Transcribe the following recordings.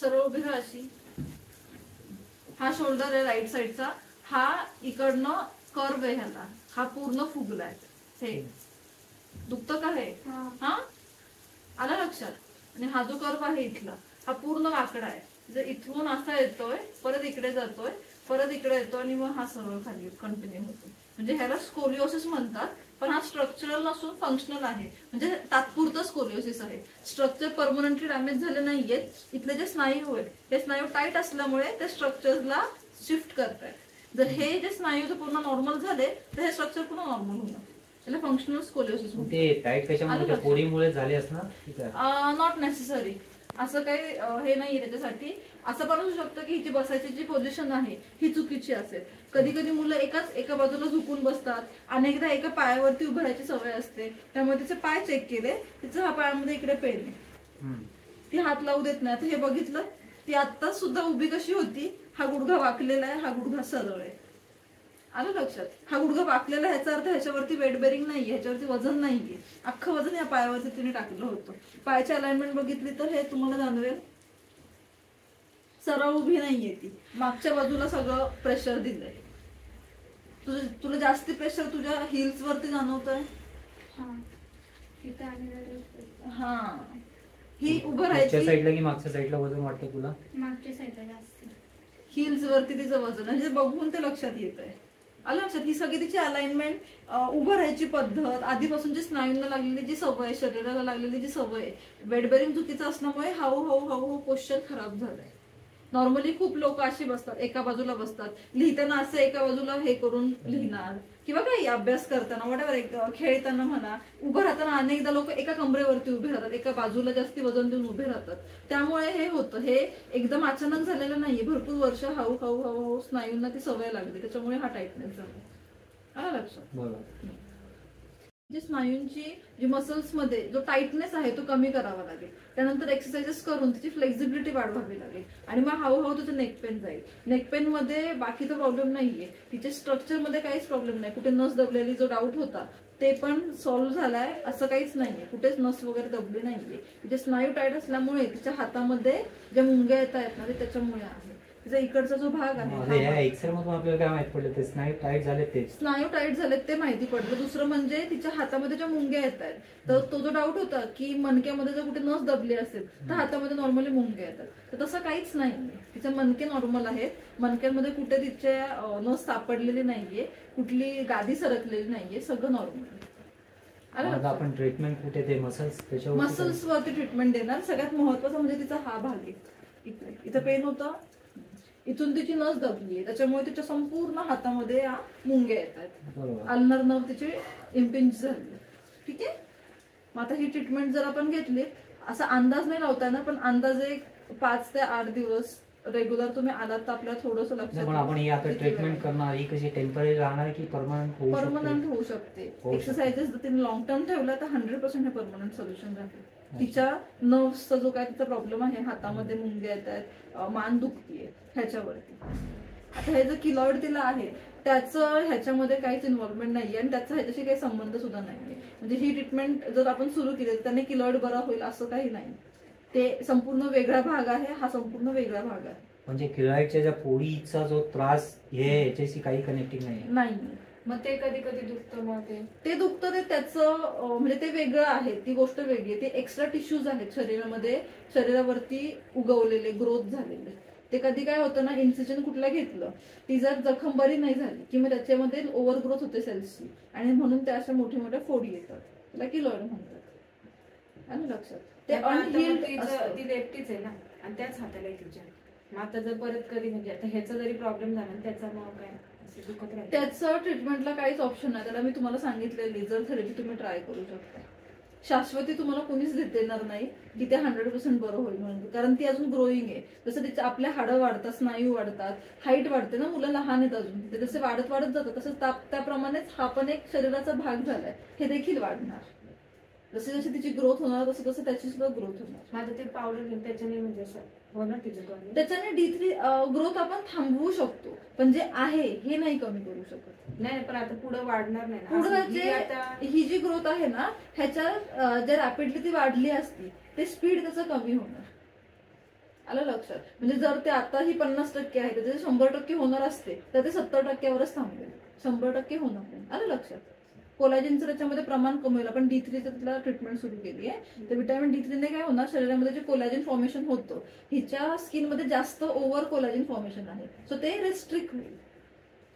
सरळ उभी राहा अशी. हा शोल्डर आहे राईट साईडचा, हा इकडनं कर्व आहे ह्याला, हा पूर्ण फुगलाय. हे दुखतं का हे? हा आलं लक्षात. आणि हा जो कर्व आहे इथला, हा पूर्ण वाकडा आहे. जर इथून असा येतोय, परत इकडे जातोय, परत इकडे येतो आणि मग हा सरळ खाली कंटिन्यू होतो. म्हणजे ह्याला स्कोलिओसिस म्हणतात. पण हा स्ट्रक्चरल नसून फंक्शनल आहे, म्हणजे तात्पुरतं स्कोलिओसिस आहे. स्ट्रक्चर परमनंटली डॅमेज झाले नाहीयेत. इथले जे स्नायू आहेत ते स्नायू टाईट असल्यामुळे ते स्ट्रक्चरला शिफ्ट करतायत. जर हे जे स्नायू पूर्ण नॉर्मल झाले तर हे स्ट्रक्चर पूर्ण नॉर्मल होणार. त्याला फंक्शनल स्कोलिओसिस म्हणतात. ते टाईट कशामुळे? पोळीमुळे झाले असणार? Not necessary. असं काही हे नाहीये त्याच्यासाठी. असं पण असू शकतं की हिची बसायची जी पोझिशन आहे ही चुकीची असेल. कधी कधी मुलं एका बाजूला झुकून बसतात, अनेकदा एका पायावरती उभं राहायची सवय असते, त्यामुळे तिचे पाय चेक केले, तिचं हा पायामध्ये इकडे पेन आहे, ती हात लावू देत नाही. हे बघितलं, ती आता सुद्धा उभी कशी होती, हा गुडघा वाकलेला आहे, हा गुडघा सरळ आहे. आलं लक्षात. हा गुडघा वाकलेला ह्याचा अर्थ ह्याच्यावरती वेट बेरिंग नाहीये, ह्याच्यावरती वजन नाहीये, अख्खं वजन या पायावरती तिने टाकलं होतं. पायाची अलाइनमेंट बघितली तर हे तुम्हाला जाणवेल, सरळ उभी नाहीये ती, मागच्या बाजूला सगळं प्रेशर दिलंय. तुला जास्ती प्रेशर तुझ्या हिल्स वरती जाणवतंय. हा ही उभं राहायची साईडला की मागच्या साईडला वजन वाटतं तुला? मागच्या साईडला जास्त. हिल्स वरती तिचं वजन म्हणजे बघून ते लक्षात येत आहे. आलं लक्षात. ही सगळी तिची अलाइनमेंट, उभं राहायची पद्धत, आधीपासून स्नायूंना लागलेली जी सवय, शरीराला लागलेली जी सवय, वेट बेरिंग चुकीचं असल्यामुळे हळूहळू पोश्चर खराब झालंय. नॉर्मली खूप लोक अशी बसतात, एका बाजूला बसतात, लिहिताना असं एका बाजूला हे करून लिहिणार, किंवा काही अभ्यास करताना वॉटेवर, खेळताना म्हणा, उभं राहताना अनेकदा लोक एका कमरेवरती उभे राहतात, एका बाजूला जास्ती वजन देऊन उभे राहतात. त्यामुळे हे होतं. हे एकदम अचानक झालेलं नाहीये, भरपूर वर्ष हळूहळू स्नायूंना ती सवय लागली, त्याच्यामुळे हा टाईटनेस झाला. आलं लक्षात. जी स्नायूंची जी मसल्स मध्ये जो टाईटनेस आहे तो कमी करावा लागेल. त्यानंतर एक्सरसाइजेस करून तिची फ्लेक्झिबिलिटी वाढवावी लागेल आणि मग हळूहळू तुझं नेक पेन जाईल. नेक पेन मध्ये बाकीचा प्रॉब्लेम नाहीये, तिच्या स्ट्रक्चर मध्ये काहीच प्रॉब्लेम नाही. कुठे नस दबलेली जो डाऊट होता ते पण सॉल्व्ह झालाय, असं काहीच नाहीये, कुठेच नस वगैरे दबली नाहीये. तिचे स्नायू टाईट असल्यामुळे तिच्या हातामध्ये ज्या मुंग्या येत आहेत ना ते त्याच्यामुळे आहे. तिचा इकडचा जो भाग आहे, एक्सरे मधून आपल्याला काय माहित पडलं? ते स्नायू टाईट झाले, ते माहिती पडलं. दुसरं म्हणजे तिच्या हातामध्ये ज्या मुंग्या येत आहेत, तर तो जो डाऊट होता की मणक्यामध्ये जर कुठे नस दबली असेल तर हातामध्ये नॉर्मली मुंग्या येतात, तर तसं काहीच नाही. तिचे मणके नॉर्मल आहेत, मणक्यांमध्ये कुठे तिच्या नस सापडलेली नाहीये, कुठली गादी सरकलेली नाहीये, सगळं नॉर्मल आहे. आपण ट्रीटमेंट कुठे? ते मसल्स वरती ट्रीटमेंट देणार. सगळ्यात महत्वाचं म्हणजे तिचा हा भाग आहे, इथं पेन होतं, इथून तिची नस दबली आहे, त्याच्यामुळे तिच्या संपूर्ण हातामध्ये मुंग्या येत आहेत, अल्नर नर्व तिची इम्पिंज झाली. ठीक आहे. मग आता ही ट्रीटमेंट जर आपण घेतली, असा अंदाज नाही लावता ना, पण अंदाजे 5 ते 8 दिवस रेग्युलर तुम्ही आलात तर आपल्याला थोडंसं लक्षात. पण आपण आता ट्रीटमेंट करणार ही कशी टेम्पररी राहणार की परमनंट होऊ शकते? एक्सरसाइजेस जर तिने लॉंग टर्म ठेवला तर 100% हे परमनंट सोल्युशन राहते. तिच्या नर्व्सचा जो काय तिचा प्रॉब्लेम आहे, हातामध्ये मुंग्या येत आहेत, मान दुखतीये, ह्याच्यावरती. आता हे जे किलॉइड तिला आहे त्याचं ह्याच्यामध्ये काहीच इन्व्हॉल्वमेंट नाहीये आणि त्याचा ह्याच्याशी काही संबंध सुद्धा नाहीये. म्हणजे ही ट्रीटमेंट जर आपण सुरू केली तर त्याने किलॉइड बरा होईल असं काही नाही. ते संपूर्ण वेगळा भाग आहे, हा संपूर्ण वेगळा भाग आहे. म्हणजे किलॉइडच्या ज्या पोळीचा जो त्रास हे याच्याशी काही कनेक्टिंग नाही. मग ते कधी कधी दुखतं, मग ते दुखतं, ते त्याचं म्हणजे ते वेगळं आहे, ती गोष्ट वेगळी आहे. ते एक्स्ट्रा टिश्यूज आहेत शरीरावरती उगवलेले, ग्रोथ झालेले. ते कधी काय होतं ना, इन्सिजन कुठला घेतलं, ती जर जखम बरी नाही झाली की मग त्याच्यामध्ये ओव्हर ग्रोथ होते सेल्सची आणि म्हणून त्या अशा मोठ्या मोठ्या फोडी येतात, त्याला किलॉइड म्हणतात. आणि लक्षात ते अनहील्ड, ती लेफ्टीच आहे ना आणि त्याच हाताला तिच्या. मग आता जर परत कधी म्हणजे आता ह्याचा जरी प्रॉब्लेम झाला त्याचा मग काय त्याचं ट्रीटमेंटला काहीच ऑप्शन नाही. त्याला मी तुम्हाला सांगितलेलं लेझर थेरपी तुम्ही ट्राय करू शकता. शाश्वती तुम्हाला कोणीच देणार नाही की ते 100% बरं होईल म्हणून, कारण ती अजून ग्रोईंग आहे. जसं तिच्या आपल्या हाडं वाढतात, स्नायू वाढतात, हाईट वाढते ना, मुलं लहान आहेत अजून, ते जसे वाढत जातात तसंच त्याप्रमाणेच हा पण एक शरीराचा भाग झालाय, हे देखील वाढणार. जसे जसे तिची ग्रोथ होणार तसं तसं त्याची सुद्धा ग्रोथ होणार. माझं ते पावडर त्याच्याने म्हणजे त्याच्याने D3 ग्रोथ आपण थांबवू शकतो, पण जे आहे हे नाही कमी करू शकत. नाही, पण आता पुढे वाढणार नाही. पुढे ही जी ग्रोथ आहे ना, ह्याच्यात जे रॅपिडली ती वाढली असती ते स्पीड त्याचं कमी होणार. आलं लक्षात. म्हणजे जर ते आताही 50% आहे तर ते 100% होणार असते तर ते 70%वरच थांबेल, 100% होणार नाही. आलं लक्षात. कोलॅजिनचं त्याच्यामध्ये प्रमाण कमी होईल. आपण D3 त्याला ट्रीटमेंट सुरू केली आहे. तर विटॅमिन D3 ने काय होणार, शरीरामध्ये जे कोलॅजिन फॉर्मेशन होतं, हिच्या स्किनमध्ये जास्त ओव्हर कोलॅजिन फॉर्मेशन आहे, सो ते रिस्ट्रिक्ट होईल,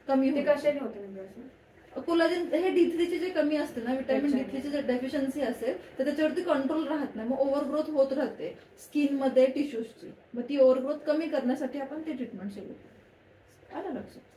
कमी ते होईल. कशाने होतं म्हणजे असं? कोलॅजिन हे D3 चे जे कमी असते ना, विटॅमिन D3 ची जर डेफिशियन्सी असेल तर त्याच्यावरती कंट्रोल राहत नाही, मग ओव्हरग्रोथ होत राहते स्किन मध्ये टिश्यूजची. मग ती ओव्हरग्रोथ कमी करण्यासाठी आपण ते ट्रीटमेंट सुरू केली. आलं लक्षात.